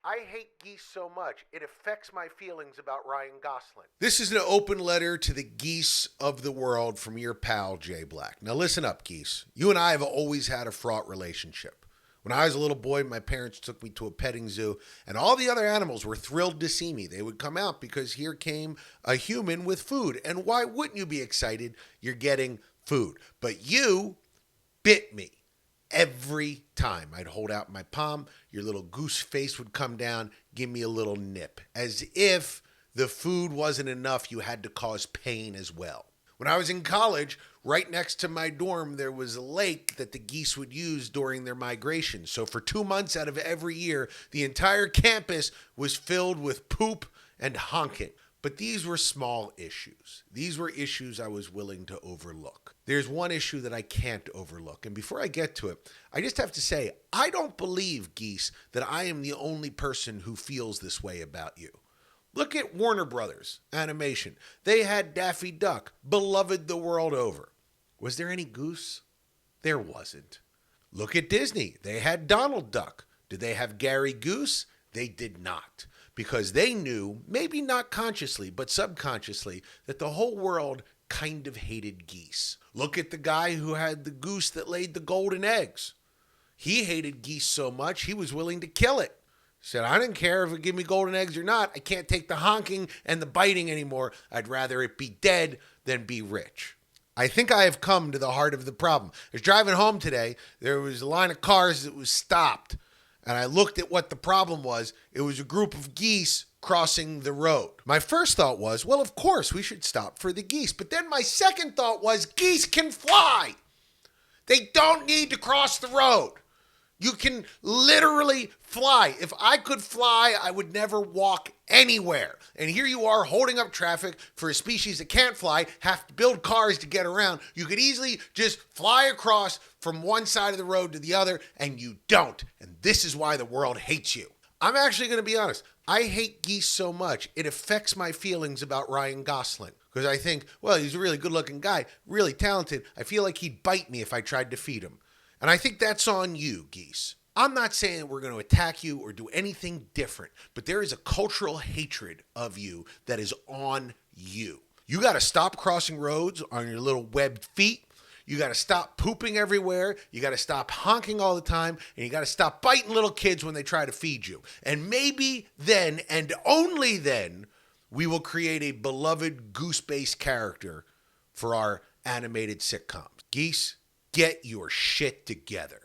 I hate Geese so much, it affects my feelings about Ryan Gosling. This is an open letter to the geese of the world from your pal, Jay Black. Now, listen up, geese. You and I have always had a fraught relationship. When I was a little boy, my parents took me to a petting zoo, and all the other animals were thrilled to see me. They would come out because here came a human with food. And why wouldn't you be excited? You're getting food. But you bit me. Every time I'd hold out my palm, your little goose face would come down, give me a little nip, as if the food wasn't enough, you had to cause pain as well. When I was in college, right next to my dorm, there was a lake that the geese would use during their migration. So for 2 months out of every year, the entire campus was filled with poop and honking. But these were small issues. These were issues I was willing to overlook. There's one issue that I can't overlook. And before I get to it, I just have to say, I don't believe, geese, that I am the only person who feels this way about you. Look at Warner Brothers Animation. They had Daffy Duck, beloved the world over. Was there any goose? There wasn't. Look at Disney. They had Donald Duck. Did they have Gary Goose? They did not. Because they knew, maybe not consciously, but subconsciously, that the whole world kind of hated geese. Look at the guy who had the goose that laid the golden eggs. He hated geese so much, he was willing to kill it. He said, I didn't care if it gave me golden eggs or not. I can't take the honking and the biting anymore. I'd rather it be dead than be rich. I think I have come to the heart of the problem. I was driving home today. There was a line of cars that was stopped. And I looked at what the problem was. It was a group of geese crossing the road. My first thought was, well, of course, we should stop for the geese. But then my second thought was, geese can fly. They don't need to cross the road. You can literally fly. If I could fly, I would never walk anywhere. And here you are holding up traffic for a species that can't fly, have to build cars to get around. You could easily just fly across from one side of the road to the other, and you don't. And this is why the world hates you. I'm actually going to be honest. I hate geese so much, it affects my feelings about Ryan Gosling. Because I think, well, he's a really good-looking guy, really talented. I feel like he'd bite me if I tried to feed him. And I think that's on you, geese. I'm not saying that we're going to attack you or do anything different, but there is a cultural hatred of you that is on you. You got to stop crossing roads on your little webbed feet. You got to stop pooping everywhere. You got to stop honking all the time. And you got to stop biting little kids when they try to feed you. And maybe then, and only then, we will create a beloved goose-based character for our animated sitcoms. Geese, get your shit together.